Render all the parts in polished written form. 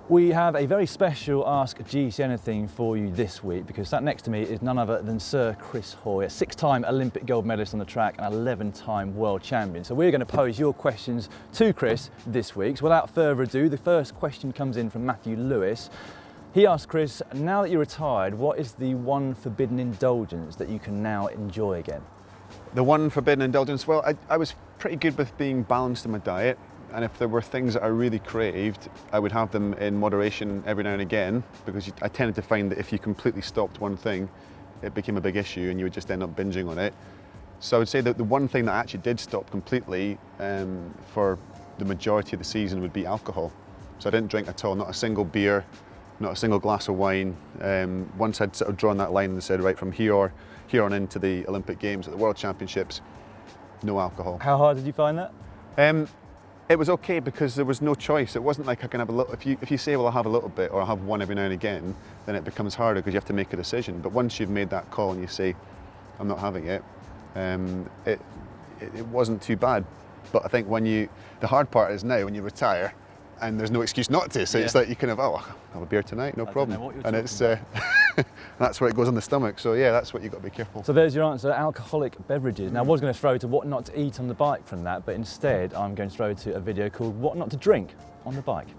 We have a very special Ask GCN thing for you this week, because sat next to me is none other than Sir Chris Hoy, a 6-time Olympic gold medalist on the track and 11-time world champion. So we're going to pose your questions to Chris this week. So without further ado, the first question comes in from Matthew Lewis. He asked Chris, now that you're retired, what is the one forbidden indulgence that you can now enjoy again? The one forbidden indulgence? Well, I was pretty good with being balanced in my diet. And if there were things that I really craved, I would have them in moderation every now and again, because I tended to find that if you completely stopped one thing, it became a big issue and you would just end up binging on it. So I would say that the one thing that I actually did stop completely for the majority of the season would be alcohol. So I didn't drink at all, not a single beer, not a single glass of wine. Once I'd sort of drawn that line and said, right, from here on into the Olympic Games, at the World Championships, no alcohol. How hard did you find that? It was okay because there was no choice. It wasn't like I can have a little, if you say, well, I'll have a little bit or I'll have one every now and again, then it becomes harder because you have to make a decision. But once you've made that call and you say, I'm not having it, it wasn't too bad. But I think the hard part is now when you retire and there's no excuse not to. So yeah. It's like you can have, I'll have a beer tonight, no problem. And it's, that's where it goes on the stomach. So yeah, that's what you've got to be careful. So there's your answer, alcoholic beverages. Now I was going to throw to what not to eat on the bike from that, but instead I'm going to throw to a video called What Not to Drink on the Bike.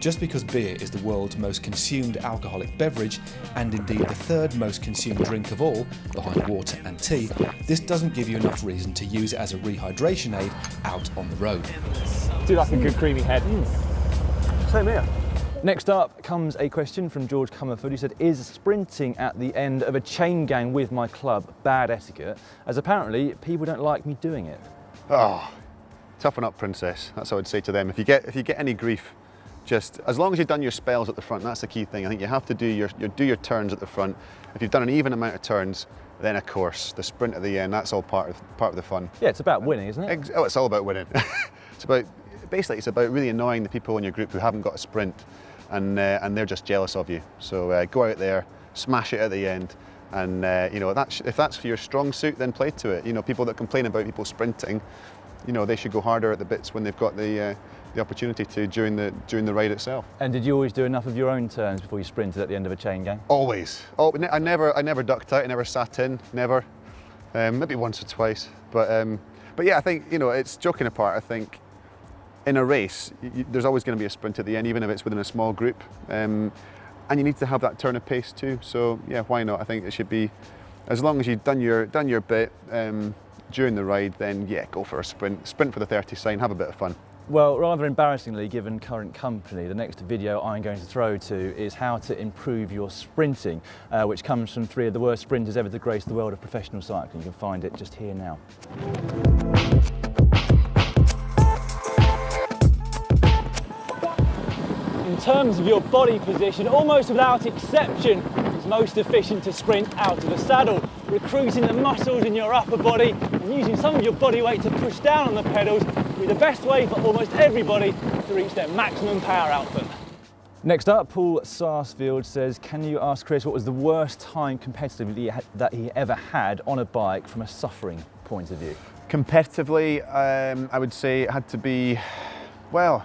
Just because beer is the world's most consumed alcoholic beverage, and indeed the third most consumed drink of all, behind water and tea, this doesn't give you enough reason to use it as a rehydration aid out on the road. Do like a good creamy head. Same here. Next up comes a question from George Comerford, who said, is sprinting at the end of a chain gang with my club bad etiquette, as apparently people don't like me doing it? Oh, toughen up, princess. That's what I'd say to them. If you get any grief, just as long as you've done your spells at the front, that's the key thing. I think you have to do your turns at the front. If you've done an even amount of turns, then of course the sprint at the end, that's all part of the fun. Yeah, it's about winning, isn't it? Oh, it's all about winning. It's about really annoying the people in your group who haven't got a sprint, and they're just jealous of you. So go out there, smash it at the end, and if that's for your strong suit, then play to it. People that complain about people sprinting, they should go harder at the bits when they've got the opportunity to during the ride itself. And did you always do enough of your own turns before you sprinted at the end of a chain gang? Always. Oh, I never ducked out. I never sat in. Never. Maybe once or twice. But yeah, I think it's joking apart. I think in a race, there's always going to be a sprint at the end, even if it's within a small group. And you need to have that turn of pace too. So yeah, why not? I think it should be, as long as you've done your bit during the ride, then yeah, go for a sprint. Sprint for the 30 sign, have a bit of fun. Well, rather embarrassingly, given current company, the next video I'm going to throw to is how to improve your sprinting, which comes from 3 of the worst sprinters ever to grace the world of professional cycling. You can find it just here now. In terms of your body position, almost without exception, it's most efficient to sprint out of the saddle, recruiting the muscles in your upper body and using some of your body weight to push down on the pedals will be the best way for almost everybody to reach their maximum power output. Next up, Paul Sarsfield says, can you ask Chris what was the worst time competitively that he ever had on a bike from a suffering point of view? Competitively, I would say it had to be, well,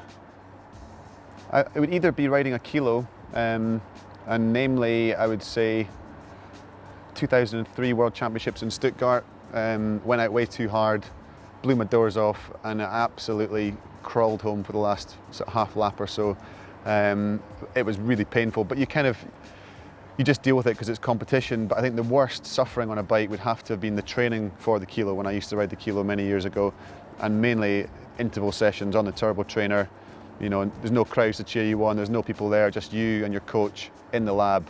it would either be riding a kilo, and namely, I would say 2003 World Championships in Stuttgart. Went out way too hard, blew my doors off, and I absolutely crawled home for the last sort of half lap or so. It was really painful, but you just deal with it because it's competition. But I think the worst suffering on a bike would have to have been the training for the kilo when I used to ride the kilo many years ago, and mainly interval sessions on the turbo trainer. There's no crowds to cheer you on, there's no people there, just you and your coach in the lab,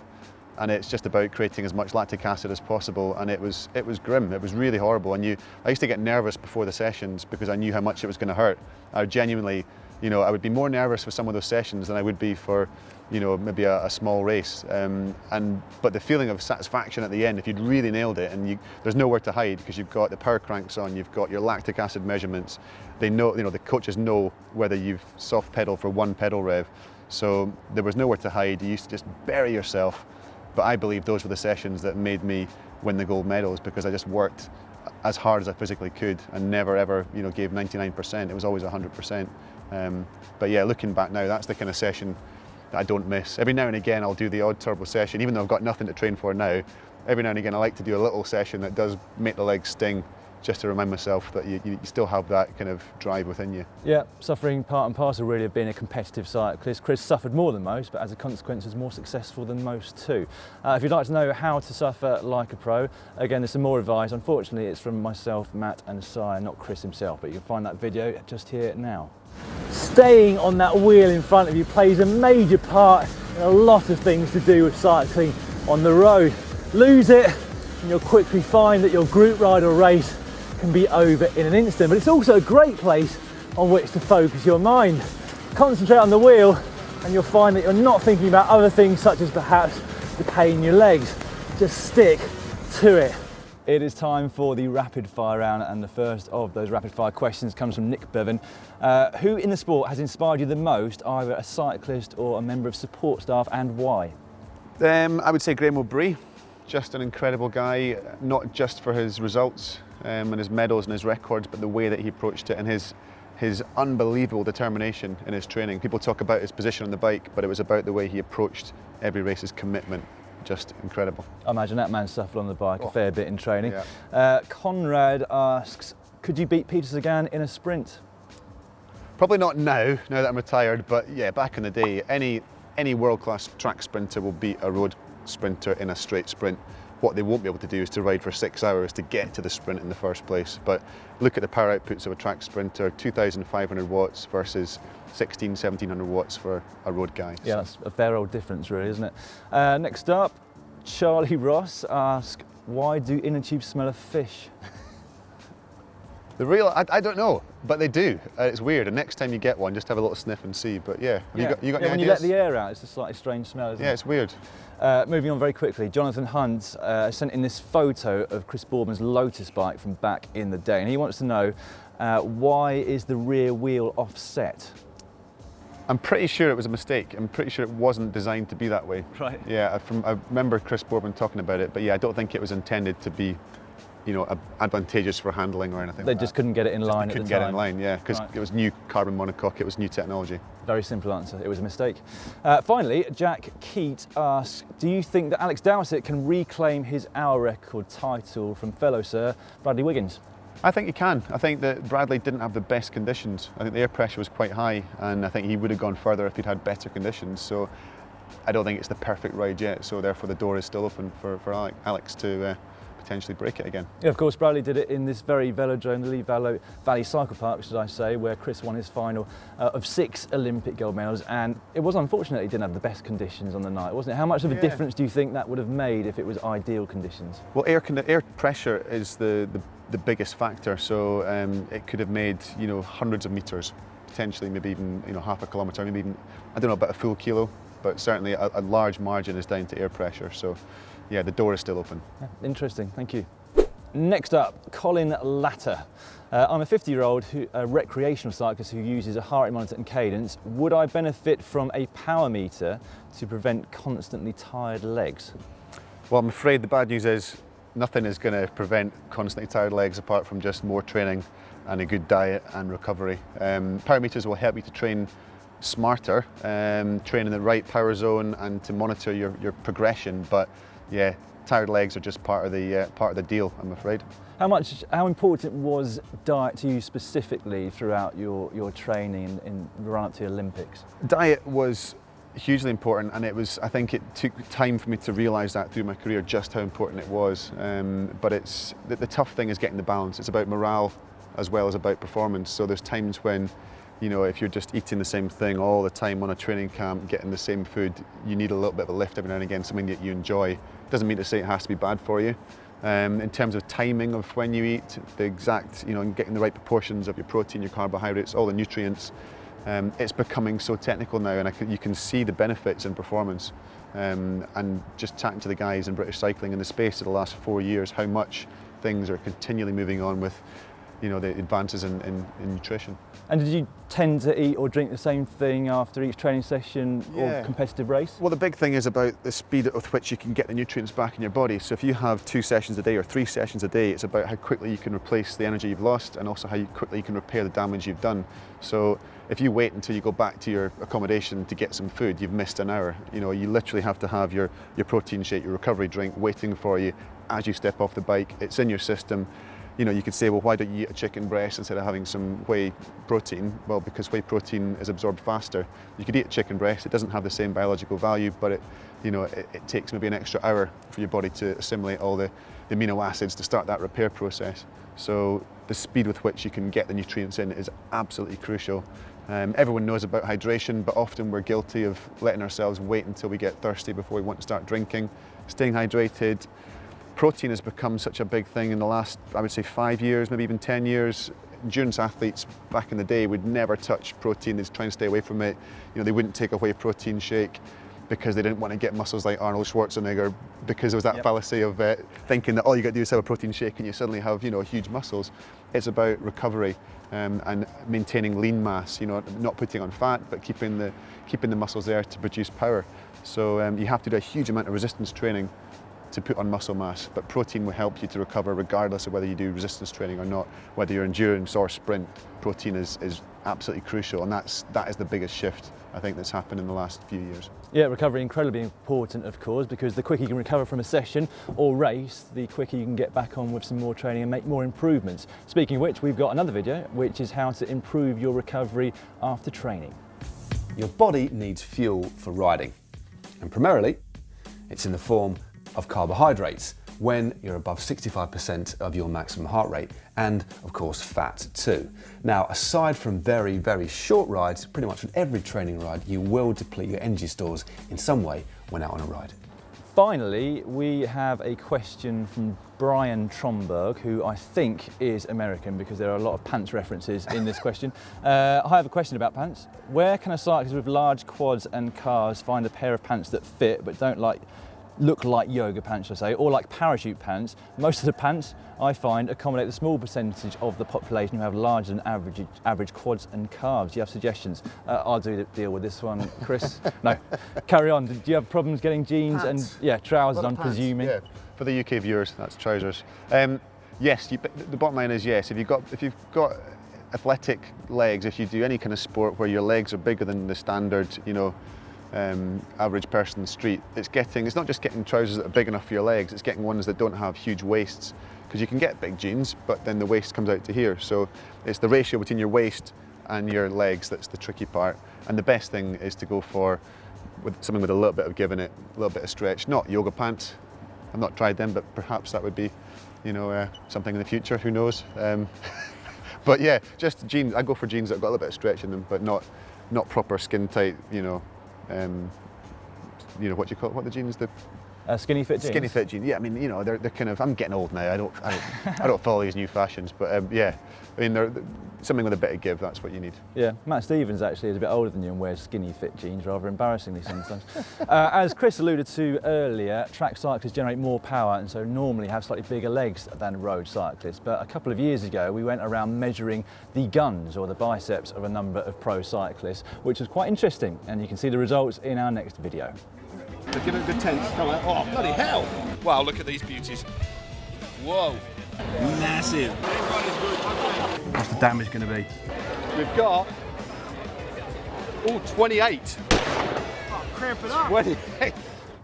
and it's just about creating as much lactic acid as possible, and it was grim, it was really horrible. And I used to get nervous before the sessions because I knew how much it was going to hurt. I genuinely, I would be more nervous for some of those sessions than I would be for, maybe a small race. But the feeling of satisfaction at the end, if you'd really nailed it, and there's nowhere to hide because you've got the power cranks on, you've got your lactic acid measurements. They know, the coaches know whether you've soft pedaled for one pedal rev. So there was nowhere to hide. You used to just bury yourself. But I believe those were the sessions that made me win the gold medals, because I just worked as hard as I physically could and never ever gave 99%. It was always 100%. But yeah, looking back now, that's the kind of session that I don't miss. Every now and again I'll do the odd turbo session, even though I've got nothing to train for now. Every now and again I like to do a little session that does make the legs sting, just to remind myself that you still have that kind of drive within you. Yeah, suffering part and parcel really of being a competitive cyclist. Chris suffered more than most, but as a consequence was more successful than most too. If you'd like to know how to suffer like a pro, again there's some more advice. Unfortunately it's from myself, Matt and Si, not Chris himself, but you can find that video just here now. Staying on that wheel in front of you plays a major part in a lot of things to do with cycling on the road. Lose it and you'll quickly find that your group ride or race can be over in an instant, but it's also a great place on which to focus your mind. Concentrate on the wheel and you'll find that you're not thinking about other things such as perhaps the pain in your legs. Just stick to it. It is time for the rapid fire round, and the first of those rapid fire questions comes from Nick Bevan. Who in the sport has inspired you the most, either a cyclist or a member of support staff, and why? I would say Graham O'Brien, just an incredible guy, not just for his results and his medals and his records, but the way that he approached it and his unbelievable determination in his training. People talk about his position on the bike, but it was about the way he approached every race, his commitment. Just incredible. I imagine that man suffered on the bike a fair bit in training. Yeah. Conrad asks, could you beat Peter Sagan in a sprint? Probably not now that I'm retired, but yeah, back in the day, any world-class track sprinter will beat a road sprinter in a straight sprint. What they won't be able to do is to ride for 6 hours to get to the sprint in the first place. But look at the power outputs of a track sprinter, 2,500 watts versus 1,700 watts for a road guy. Yeah, that's a fair old difference really, isn't it? Next up, Charlie Ross asks, why do inner tubes smell of fish? I don't know, but they do. It's weird, and next time you get one, just have a little sniff and see. But yeah, you got any when ideas? You let the air out, it's a slightly strange smell, isn't it? Yeah, it's weird. Moving on very quickly, Jonathan Hunt sent in this photo of Chris Boardman's Lotus bike from back in the day, and he wants to know why is the rear wheel offset? I'm pretty sure it was a mistake. I'm pretty sure it wasn't designed to be that way. Right. Yeah, I remember Chris Boardman talking about it, but yeah, I don't think it was intended to be, advantageous for handling or anything. They just couldn't get it in line at the time. Couldn't get it in line, yeah, because it was new carbon monocoque, it was new technology. Very simple answer, it was a mistake. Finally, Jack Keat asks, do you think that Alex Dowsett can reclaim his hour record title from fellow Sir Bradley Wiggins? I think he can. I think that Bradley didn't have the best conditions. I think the air pressure was quite high, and I think he would have gone further if he'd had better conditions. So I don't think it's the perfect ride yet, so therefore the door is still open for Alex to potentially break it again. Yeah, of course, Bradley did it in this very velodrome, the Lee Valley Cycle Park, should I say, where Chris won his final of 6 Olympic gold medals, and it was unfortunate he didn't have the best conditions on the night, wasn't it? How much of a difference do you think that would have made if it was ideal conditions? Well, air pressure is the biggest factor, so it could have made hundreds of meters, potentially maybe even half a kilometre, maybe even, I don't know, about a full kilo, but certainly a large margin is down to air pressure. So yeah, the door is still open. Yeah, interesting, thank you. Next up, Colin Latter. I'm a 50-year-old recreational cyclist who uses a heart rate monitor and cadence. Would I benefit from a power meter to prevent constantly tired legs? Well, I'm afraid the bad news is nothing is going to prevent constantly tired legs apart from just more training and a good diet and recovery. Power meters will help you to train smarter, train in the right power zone and to monitor your progression, but yeah, tired legs are just part of the deal, I'm afraid. How important was diet to you specifically throughout your training in the run up to the Olympics? Diet was hugely important, and I think it took time for me to realise that through my career just how important it was. But the tough thing is getting the balance. It's about morale as well as about performance. So there's times when, if you're just eating the same thing all the time on a training camp, getting the same food, you need a little bit of a lift every now and again, something that you enjoy. Doesn't mean to say it has to be bad for you. In terms of timing of when you eat, the exact, getting the right proportions of your protein, your carbohydrates, all the nutrients, it's becoming so technical now, and you can see the benefits in performance. And just chatting to the guys in British cycling in the space of the last 4 years, how much things are continually moving on with the advances in nutrition. And did you tend to eat or drink the same thing after each training session or competitive race? Well, the big thing is about the speed with which you can get the nutrients back in your body. So if you have 2 sessions a day or 3 sessions a day, it's about how quickly you can replace the energy you've lost and also how quickly you can repair the damage you've done. So if you wait until you go back to your accommodation to get some food, you've missed an hour. You know, you literally have to have your protein shake, your recovery drink waiting for you as you step off the bike. It's in your system. You know, you could say, well, why don't you eat a chicken breast instead of having some whey protein? Well, because whey protein is absorbed faster. You could eat a chicken breast. It doesn't have the same biological value, but it takes maybe an extra hour for your body to assimilate all the amino acids to start that repair process. So the speed with which you can get the nutrients in is absolutely crucial. Everyone knows about hydration, but often we're guilty of letting ourselves wait until we get thirsty before we want to start drinking. Staying hydrated. Protein has become such a big thing in the last, I would say, 5 years, maybe even 10 years. Endurance athletes back in the day would never touch protein. They'd try and stay away from it. You know, they wouldn't take a whey protein shake because they didn't want to get muscles like Arnold Schwarzenegger, because there was that fallacy of thinking that all you got to do is have a protein shake and you suddenly have, you know, huge muscles. It's about recovery and maintaining lean mass, you know, not putting on fat, but keeping the muscles there to produce power. So you have to do a huge amount of resistance training to put on muscle mass, but protein will help you to recover regardless of whether you do resistance training or not. Whether you're endurance or sprint, protein is absolutely crucial, and that is the biggest shift I think that's happened in the last few years. Yeah, recovery incredibly important, of course, because the quicker you can recover from a session or race, the quicker you can get back on with some more training and make more improvements. Speaking of which, we've got another video, which is how to improve your recovery after training. Your body needs fuel for riding, and primarily it's in the form of carbohydrates when you're above 65% of your maximum heart rate, and of course fat too. Now, aside from very, very short rides, pretty much on every training ride, you will deplete your energy stores in some way when out on a ride. Finally, we have a question from Brian Tromberg, who I think is American because there are a lot of pants references in this question. I have a question about pants. Where can a cyclist with large quads and calves find a pair of pants that fit but don't look like yoga pants, I say, or like parachute pants? Most of the pants I find accommodate the small percentage of the population who have larger than average quads and calves. Do you have suggestions? I'll deal with this one, Chris. No, carry on. Do you have problems getting jeans Pants. and trousers? I'm presuming. Yeah, for the UK viewers, that's trousers. Yes, the bottom line is yes. If you've got athletic legs, if you do any kind of sport where your legs are bigger than the standard, you know, average person in the street, it's not just getting trousers that are big enough for your legs, it's getting ones that don't have huge waists, because you can get big jeans but then the waist comes out to here, so it's the ratio between your waist and your legs that's the tricky part. And the best thing is to go for something with a little bit of give in it, a little bit of stretch. Not yoga pants, I've not tried them, but perhaps that would be, you know, something in the future, who knows. But yeah, just jeans. I go for jeans that have got a little bit of stretch in them, but not proper skin tight, you know, what do you call it? What are the jeans? The Skinny fit jeans? Skinny fit jeans, yeah. I mean, you know, they're kind of, I'm getting old now, I don't follow these new fashions, but yeah, I mean, they're something with a bit of give, that's what you need. Yeah, Matt Stevens actually is a bit older than you and wears skinny fit jeans, rather embarrassingly sometimes. As Chris alluded to earlier, track cyclists generate more power and so normally have slightly bigger legs than road cyclists. But a couple of years ago, we went around measuring the guns or the biceps of a number of pro cyclists, which was quite interesting, and you can see the results in our next video. So give it a good tense. Come on. Oh, bloody hell! Wow, look at these beauties. Whoa. Massive. What's the damage going to be? We've got 28. Oh, cramp it up. 28.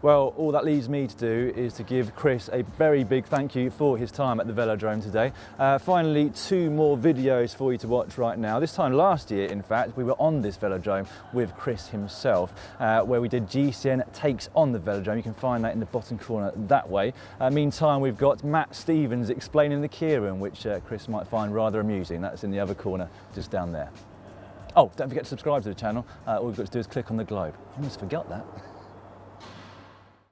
Well, all that leaves me to do is to give Chris a very big thank you for his time at the Velodrome today. Finally, 2 more videos for you to watch right now. This time last year, in fact, we were on this Velodrome with Chris himself, where we did GCN Takes on the Velodrome. You can find that in the bottom corner that way. Meantime, we've got Matt Stevens explaining the keirin, which Chris might find rather amusing. That's in the other corner, just down there. Oh, don't forget to subscribe to the channel. All you've got to do is click on the globe. I almost forgot that.